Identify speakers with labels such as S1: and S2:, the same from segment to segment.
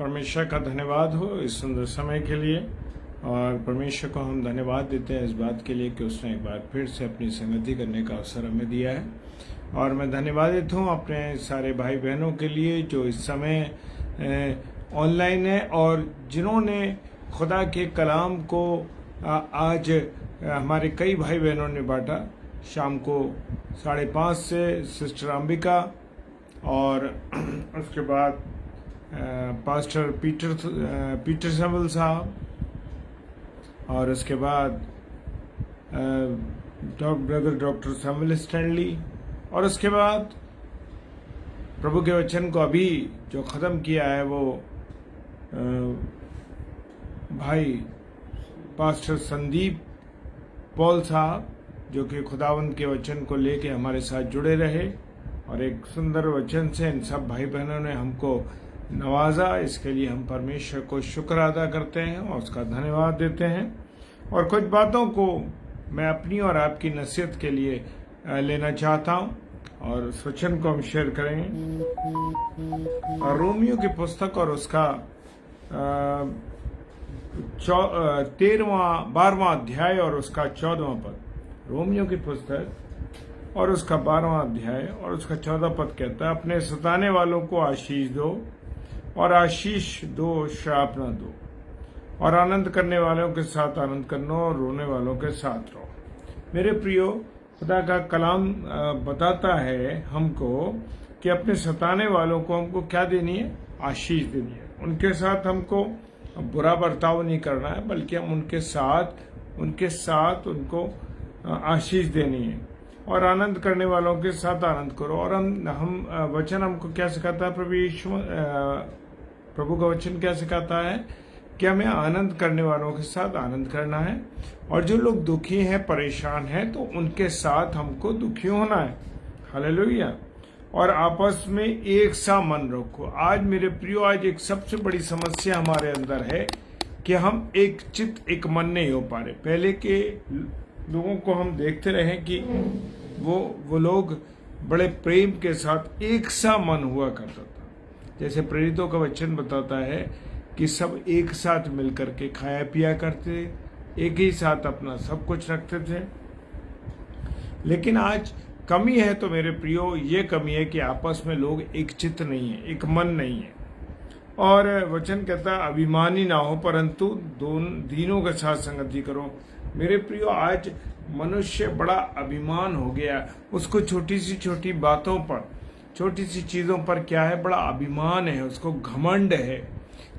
S1: परमेश्वर का धन्यवाद हो इस सुंदर समय के लिए। और परमेश्वर को हम धन्यवाद देते हैं इस बात के लिए कि उसने एक बार फिर से अपनी संगति करने का अवसर हमें दिया है। और मैं धन्यवादित हूँ अपने सारे भाई बहनों के लिए जो इस समय ऑनलाइन है और जिन्होंने खुदा के कलाम को आज हमारे कई भाई बहनों ने बांटा। शाम को 5:30 से सिस्टर अंबिका और उसके बाद पास्टर पीटर सवल साहब और उसके बाद ब्रदर डॉक्टर सैमुअल स्टैनली और उसके बाद प्रभु के वचन को अभी जो ख़त्म किया है वो भाई पास्टर संदीप पॉल साहब जो कि खुदावंद के वचन को लेके हमारे साथ जुड़े रहे और एक सुंदर वचन से इन सब भाई बहनों ने हमको नवाजा। इसके लिए हम परमेश्वर को शुक्र अदा करते हैं और उसका धन्यवाद देते हैं। और कुछ बातों को मैं अपनी और आपकी नसीहत के लिए लेना चाहता हूँ और उस वचन को हम शेयर करेंगे। और रोमियो की पुस्तक और उसका 12वां अध्याय और उसका 14वां पद। रोमियो की पुस्तक और उसका 12वां अध्याय और उसका 14 पद कहता है, अपने सताने वालों को आशीष दो और आशीष दो, श्राप न दो, और आनंद करने वालों के साथ आनंद करना और रोने वालों के साथ रहो। मेरे प्रियो, खुदा का कलाम बताता है हमको कि अपने सताने वालों को हमको क्या देनी है? आशीष देनी है। उनके साथ हमको बुरा बर्ताव नहीं करना है, बल्कि हम उनके साथ उनको आशीष देनी है। और आनंद करने वालों के साथ आनंद करो। और हम वचन हमको क्या सिखाता है? प्रभु का वचन क्या सिखाता है कि हमें आनंद करने वालों के साथ आनंद करना है। और जो लोग दुखी हैं, परेशान हैं, तो उनके साथ हमको दुखी होना है। हालेलुया। और आपस में एक सा मन रखो। आज मेरे प्रियो, आज एक सबसे बड़ी समस्या हमारे अंदर है कि हम एक चित्त एक मन नहीं हो पा रहे। पहले के लोगों को हम देखते रहे कि वो लोग बड़े प्रेम के साथ एक सा मन हुआ करता था। जैसे प्रेरितों का वचन बताता है कि सब एक साथ मिलकर के खाया पिया करते, एक ही साथ अपना सब कुछ रखते थे। लेकिन आज कमी है, तो मेरे प्रियो ये कमी है कि आपस में लोग एक चित्त नहीं है, एक मन नहीं है। और वचन कहता है अभिमानी ना हो, परंतु दीनों के साथ संगति करो। मेरे प्रियो, आज मनुष्य बड़ा अभिमान हो गया। उसको छोटी सी बातों पर, छोटी सी चीजों पर क्या है? बड़ा अभिमान है, उसको घमंड है।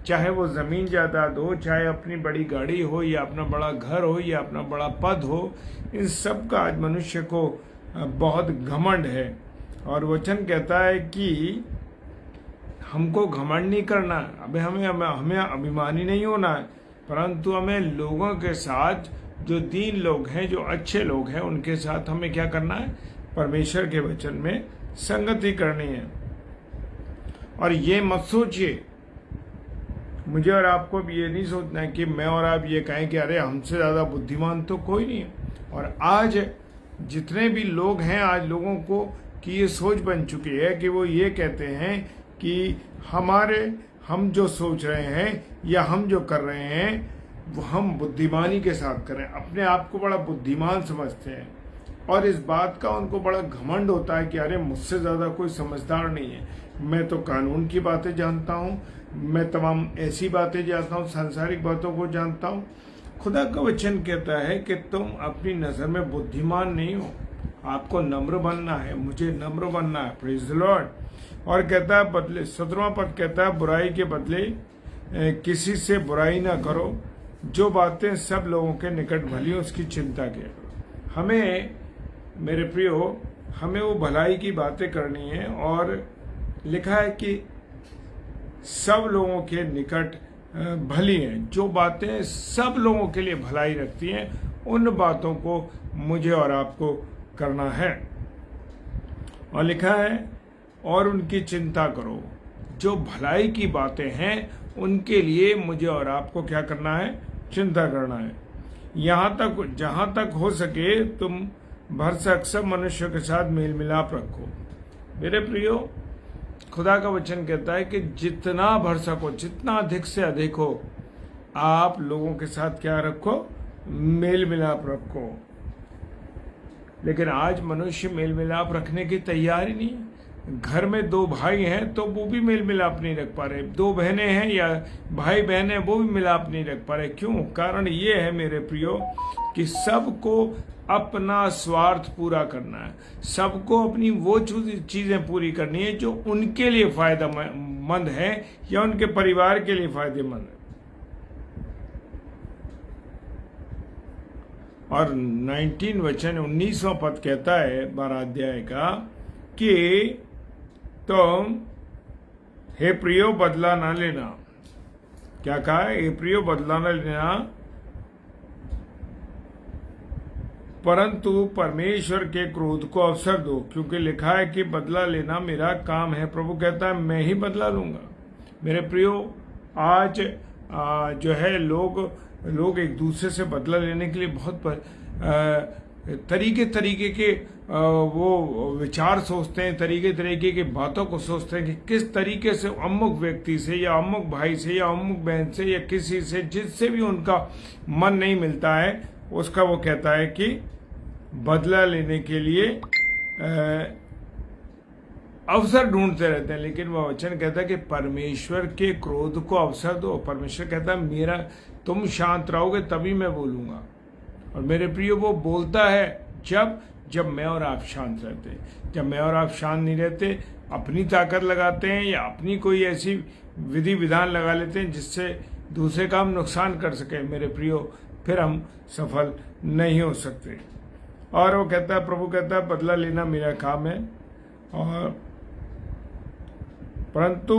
S1: चाहे वो जमीन जायदाद हो, चाहे अपनी बड़ी गाड़ी हो, या अपना बड़ा घर हो, या अपना बड़ा पद हो, इन सब का आज मनुष्य को बहुत घमंड है। और वचन कहता है कि हमको घमंड नहीं करना। अबे हमें अभिमानी नहीं होना है, परंतु हमें लोगों के साथ, जो दीन लोग हैं, जो अच्छे लोग हैं, उनके साथ हमें क्या करना है? परमेश्वर के वचन में संगति करनी है। और ये मत सोचिए, मुझे और आपको भी ये नहीं सोचना है कि मैं और आप ये कहें कि अरे हमसे ज्यादा बुद्धिमान तो कोई नहीं है। और आज जितने भी लोग हैं, आज लोगों को की ये सोच बन चुकी है कि वो ये कहते हैं कि हम जो सोच रहे हैं या हम जो कर रहे हैं वो हम बुद्धिमानी के साथ करें। अपने आप को बड़ा बुद्धिमान समझते हैं और इस बात का उनको बड़ा घमंड होता है कि अरे मुझसे ज्यादा कोई समझदार नहीं है। मैं तो कानून की बातें जानता हूँ, मैं तमाम ऐसी बातें जानता हूँ, सांसारिक बातों को जानता हूँ। खुदा का वचन कहता है कि तुम अपनी नजर में बुद्धिमान नहीं हो, आपको नम्र बनना है, मुझे नम्र बनना है। Praise the Lord. और कहता है बदले, 17वां पद कहता है, बुराई के बदले किसी से बुराई ना करो, जो बातें सब लोगों के निकट भली हो उसकी चिंता किया करो। हमें मेरे प्रियो, हमें वो भलाई की बातें करनी है। और लिखा है कि सब लोगों के निकट भली हैं। जो बातें सब लोगों के लिए भलाई रखती हैं, उन बातों को मुझे और आपको करना है। और लिखा है, और उनकी चिंता करो। जो भलाई की बातें हैं उनके लिए मुझे और आपको क्या करना है? चिंता करना है। जहां तक हो सके तुम भरसक सब मनुष्यों के साथ मेल मिलाप रखो। मेरे प्रियो, खुदा का वचन कहता है कि जितना भर सको, जितना अधिक से अधिक हो, आप लोगों के साथ क्या रखो? मेल मिलाप रखो। लेकिन आज मनुष्य मेल मिलाप रखने की तैयार ही नहीं है। घर में दो भाई हैं तो वो भी मेल मिलाप नहीं रख पा रहे, दो बहनें हैं या भाई बहन हैं वो भी मिलाप नहीं रख पा रहे। क्यों? कारण ये है मेरे प्रियो कि सबको अपना स्वार्थ पूरा करना है, सबको अपनी वो चीजें पूरी करनी है जो उनके लिए फायदेमंद है या उनके परिवार के लिए फायदेमंद है। और 19वां पद कहता है 12 अध्याय का कि तुम हे प्रियो बदला ना लेना। क्या कहा है? हे प्रियो बदला ना लेना, परंतु परमेश्वर के क्रोध को अवसर दो, क्योंकि लिखा है कि बदला लेना मेरा काम है। प्रभु कहता है मैं ही बदला लूंगा। मेरे प्रियो, आज जो है लोग एक दूसरे से बदला लेने के लिए बहुत तरीके के वो विचार सोचते हैं, तरीके की बातों को सोचते हैं कि किस तरीके से अमुक व्यक्ति से या अमुक भाई से या अमुक बहन से या किसी से जिससे भी उनका मन नहीं मिलता है, उसका वो कहता है कि बदला लेने के लिए अवसर ढूंढते रहते हैं। लेकिन वह वचन कहता है कि परमेश्वर के क्रोध को अवसर दो। परमेश्वर कहता है तुम शांत रहोगे तभी मैं बोलूंगा। और मेरे प्रियो, वो बोलता है जब मैं और आप शांत रहते हैं। जब मैं और आप शांत नहीं रहते, अपनी ताकत लगाते हैं या अपनी कोई ऐसी विधि विधान लगा लेते हैं जिससे दूसरे का हम नुकसान कर सके, मेरे प्रियो, फिर हम सफल नहीं हो सकते। और वो कहता है, प्रभु कहता है बदला लेना मेरा काम है, और परंतु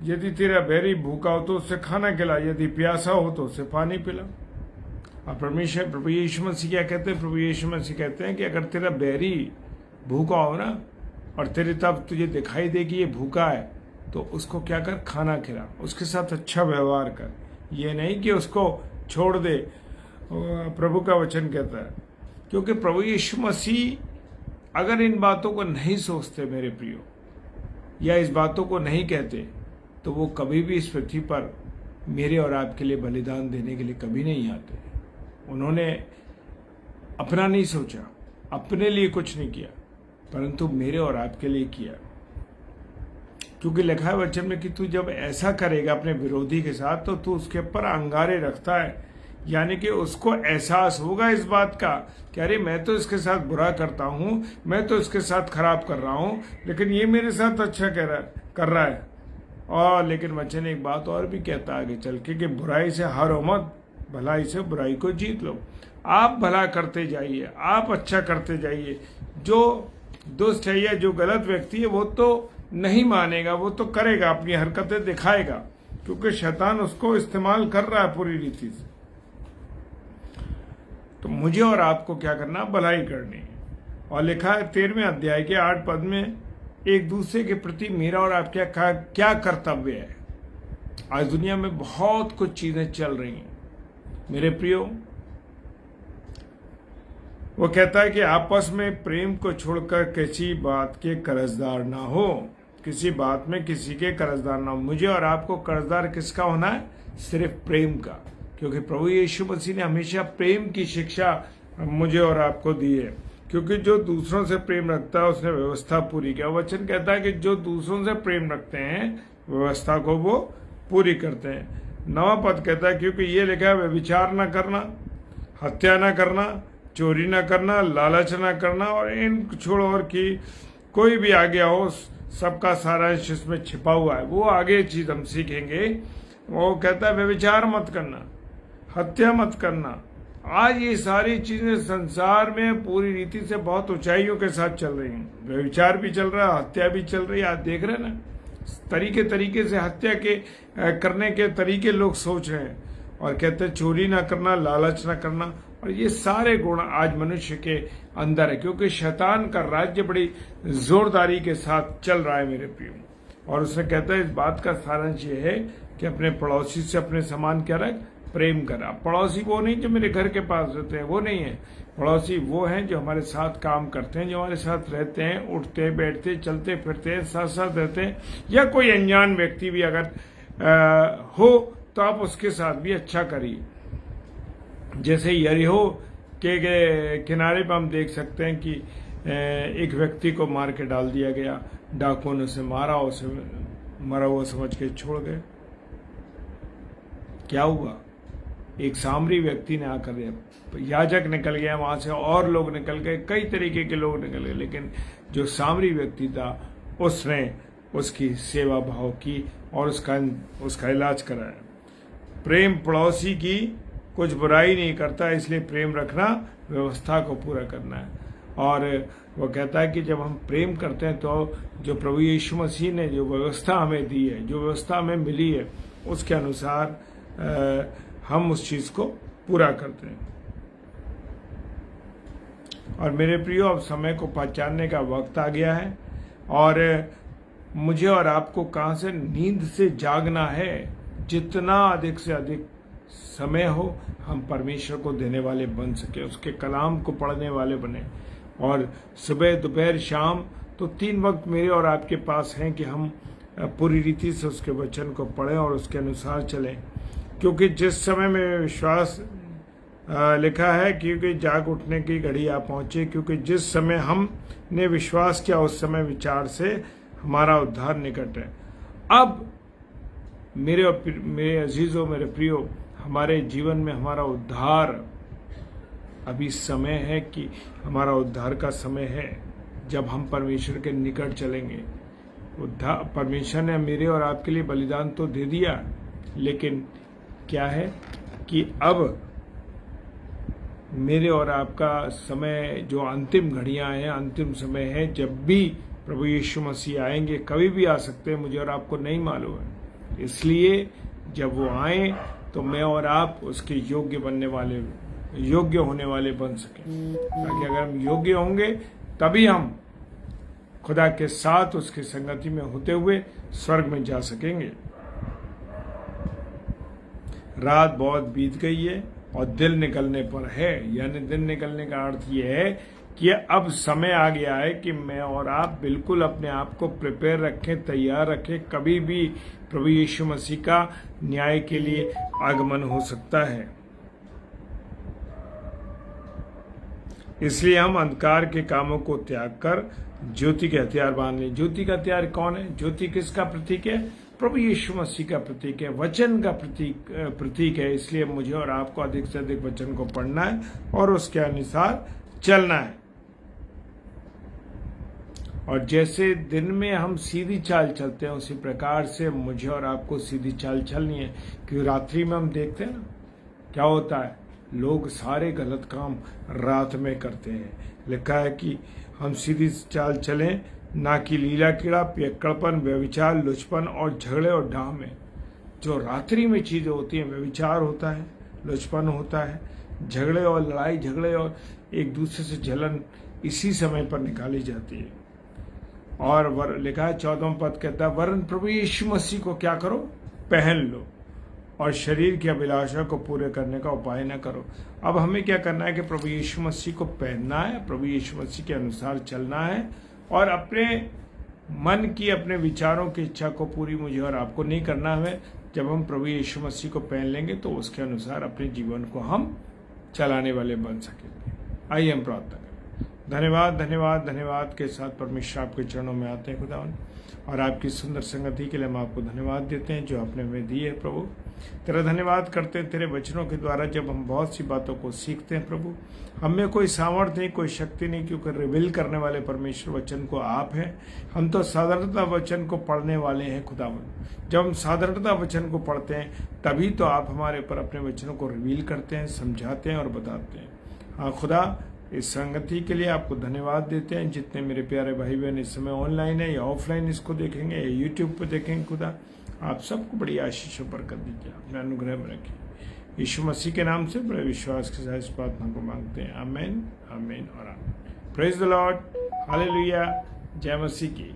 S1: यदि तेरा बैरी भूखा हो तो उससे खाना खिला, यदि प्यासा हो तो उससे पानी पिला। और प्रभु यीशु मसीह क्या कहते हैं? प्रभु यीशु मसीह कहते हैं कि अगर तेरा बैरी भूखा हो ना, और तेरे तब तुझे दिखाई दे कि ये भूखा है, तो उसको क्या कर? खाना खिला, उसके साथ अच्छा व्यवहार कर। ये नहीं कि उसको छोड़ दे। प्रभु का वचन कहता है, क्योंकि प्रभु यीशु मसीह अगर इन बातों को नहीं सोचते मेरे प्रियो, या इस बातों को नहीं कहते, तो वो कभी भी इस पृथ्वी पर मेरे और आपके लिए बलिदान देने के लिए कभी नहीं आते। उन्होंने अपना नहीं सोचा, अपने लिए कुछ नहीं किया, परंतु मेरे और आपके लिए किया। क्योंकि लिखा है वचन में कि तू जब ऐसा करेगा अपने विरोधी के साथ, तो तू उसके ऊपर अंगारे रखता है, यानी कि उसको एहसास होगा इस बात का कि अरे मैं तो इसके साथ बुरा करता हूं, मैं तो इसके साथ खराब कर रहा हूं, लेकिन ये मेरे साथ अच्छा कर रहा है। और लेकिन वचन एक बात और भी कहता है आगे चल के कि बुराई से हारो मत, भलाई से बुराई को जीत लो। आप भला करते जाइए, आप अच्छा करते जाइए। जो दुष्ट है या जो गलत व्यक्ति है वो तो नहीं मानेगा, वो तो करेगा, अपनी हरकतें दिखाएगा, क्योंकि शैतान उसको इस्तेमाल कर रहा है पूरी रीति से। तो मुझे और आपको क्या करना? भलाई करनी है। और लिखा है 13वें अध्याय के 8 पद में, एक दूसरे के प्रति मेरा और आपका क्या कर्तव्य है। आज दुनिया में बहुत कुछ चीजें चल रही हैं मेरे प्रियो। वो कहता है कि आपस में प्रेम को छोड़कर किसी बात के कर्जदार ना हो, किसी बात में किसी के कर्जदार ना हो। मुझे और आपको कर्जदार किसका होना है? सिर्फ प्रेम का, क्योंकि प्रभु यीशु मसीह ने हमेशा प्रेम की शिक्षा मुझे और आपको दी है। क्योंकि जो दूसरों से प्रेम रखता है उसने व्यवस्था पूरी किया। वचन कहता है कि जो दूसरों से प्रेम रखते हैं व्यवस्था को वो पूरी करते हैं। 9वां पद कहता है, क्योंकि ये लिखा है व्यभिचार न करना, हत्या न करना, चोरी न करना, लालच न करना, और इन छोड़ और की कोई भी आज्ञा हो सबका सारांश इसमें छिपा हुआ है। वो आगे चीज हम सीखेंगे। वो कहता है व्यभिचार मत करना, हत्या मत करना। आज ये सारी चीजें संसार में पूरी रीति से बहुत ऊंचाइयों के साथ चल रही हैं। व्यभिचार भी चल रहा है, हत्या भी चल रही है। आप देख रहे हैं ना, तरीके से हत्या के करने के तरीके लोग सोच रहे हैं, और कहते हैं चोरी ना करना, लालच ना करना। और ये सारे गुण आज मनुष्य के अंदर है, क्योंकि शैतान का राज्य बड़ी जोरदारी के साथ चल रहा है मेरे प्रियो। और उसने कहता है इस बात का सारांश ये है कि अपने पड़ोसी से अपने समान क्या रख, प्रेम करा। पड़ोसी वो नहीं जो मेरे घर के पास रहते हैं, वो नहीं है। पड़ोसी वो हैं जो हमारे साथ काम करते हैं, जो हमारे साथ रहते हैं, उठते बैठते चलते फिरते हैं, साथ साथ रहते हैं। या कोई अनजान व्यक्ति भी अगर हो तो आप उसके साथ भी अच्छा करिए। जैसे यरीहो के किनारे पर हम देख सकते हैं कि एक व्यक्ति को मार के डाल दिया गया, डाकुओं ने उसे मारा, उसे मरा हुआ समझ के छोड़ गए। क्या हुआ? एक सामरी व्यक्ति ने आकर, याजक निकल गया वहां से, और लोग निकल गए, कई तरीके के लोग निकल गए, लेकिन जो सामरी व्यक्ति था उसने उसकी सेवा भाव की और उसका इलाज कराया। प्रेम पड़ोसी की कुछ बुराई नहीं करता, इसलिए प्रेम रखना व्यवस्था को पूरा करना है। और वो कहता है कि जब हम प्रेम करते हैं तो जो प्रभु यीशु मसीह ने जो व्यवस्था हमें दी है, जो व्यवस्था हमें मिली है, उसके अनुसार हम उस चीज को पूरा करते हैं। और मेरे प्रियो, अब समय को पहचानने का वक्त आ गया है और मुझे और आपको कहां से नींद से जागना है। जितना अधिक से अधिक समय हो हम परमेश्वर को देने वाले बन सके, उसके कलाम को पढ़ने वाले बने। और सुबह दोपहर शाम तो 3 वक्त मेरे और आपके पास हैं कि हम पूरी रीति से उसके वचन को पढ़ें और उसके अनुसार चलें। क्योंकि जिस समय में विश्वास लिखा है, क्योंकि जाग उठने की घड़ी आ पहुंचे, क्योंकि जिस समय हमने विश्वास किया उस समय से हमारा उद्धार निकट है। अब मेरे अजीजों, मेरे प्रियो, हमारे जीवन में हमारा उद्धार अभी समय है कि हमारा उद्धार का समय है जब हम परमेश्वर के निकट चलेंगे। उद्धार परमेश्वर ने मेरे और आपके लिए बलिदान तो दे दिया, लेकिन क्या है कि अब मेरे और आपका समय, जो अंतिम घड़ियां हैं, अंतिम समय है, जब भी प्रभु यीशु मसीह आएंगे। कभी भी आ सकते हैं, मुझे और आपको नहीं मालूम है। इसलिए जब वो आए तो मैं और आप उसके योग्य होने वाले बन सके, ताकि अगर हम योग्य होंगे तभी हम खुदा के साथ उसकी संगति में होते हुए स्वर्ग में जा सकेंगे। रात बहुत बीत गई है और दिन निकलने पर है। यानी दिन निकलने का अर्थ यह है कि अब समय आ गया है कि मैं और आप बिल्कुल अपने आप को प्रिपेयर रखें, तैयार रखें। कभी भी प्रभु यीशु मसीह का न्याय के लिए आगमन हो सकता है। इसलिए हम अंधकार के कामों को त्याग कर ज्योति के हथियार बांध लें। ज्योति का हथियार कौन है? ज्योति किसका प्रतीक है? प्रभु यीशु मसीह का प्रतीक है, वचन का प्रतीक है। इसलिए मुझे और आपको अधिक से अधिक वचन को पढ़ना है और उसके अनुसार चलना है। और जैसे दिन में हम सीधी चाल चलते हैं, उसी प्रकार से मुझे और आपको सीधी चाल चलनी है। क्योंकि रात्रि में हम देखते हैं ना क्या होता है, लोग सारे गलत काम रात में करते हैं। लिखा है कि हम सीधी चाल चलें, ना कि लीला कीड़ा, पियक्कड़पन, व्यभिचार, लुचपन और झगड़े और डाह में। जो रात्रि में चीजें होती हैं, व्यभिचार होता है, लुचपन होता है, झगड़े और लड़ाई झगड़े और एक दूसरे से जलन इसी समय पर निकाली जाती है। और लिखा है 14वां पद कहता है, वरन प्रभु यीशु मसीह को क्या करो? पहन लो और शरीर की अभिलाषा को पूरे करने का उपाय न करो। अब हमें क्या करना है कि प्रभु यीशु मसीह को पहनना है, प्रभु यीशु मसीह के अनुसार चलना है और अपने मन की, अपने विचारों की इच्छा को पूरी मुझे और आपको नहीं करना है। जब हम प्रभु यीशु मसीह को पहन लेंगे तो उसके अनुसार अपने जीवन को हम चलाने वाले बन सकेंगे। आइए हम प्रार्थना करें। धन्यवाद धन्यवाद धन्यवाद के साथ परमेश्वर आपके चरणों में आते हैं खुदावन, और आपकी सुंदर संगति के लिए हम आपको धन्यवाद देते हैं जो आपने हमें दी है। प्रभु तेरा धन्यवाद करते हैं तेरे वचनों के द्वारा जब हम बहुत सी बातों को सीखते हैं। प्रभु हमें कोई सामर्थ्य नहीं, कोई शक्ति नहीं, क्योंकि रिवील करने वाले परमेश्वर वचन को आप हैं। हम तो साधारणता वचन को पढ़ने वाले हैं खुदावन। जब हम साधारणता वचन को पढ़ते हैं तभी तो आप हमारे ऊपर अपने वचनों को रिवील करते हैं, समझाते हैं और बताते हैं। हाँ खुदा, इस संगति के लिए आपको धन्यवाद देते हैं। जितने मेरे प्यारे भाई बहन इस समय ऑनलाइन है या ऑफलाइन इसको देखेंगे या यूट्यूब पर देखेंगे, खुदा आप सबको बड़ी आशीषों पर कर दीजिए, अपने अनुग्रह में रखिए। यीशु मसीह के नाम से बड़े विश्वास के साथ इस प्रार्थना को मांगते हैं। आमीन, आमीन और आमीन। प्रेज द लॉर्ड, हालेलुया, जय मसीह की।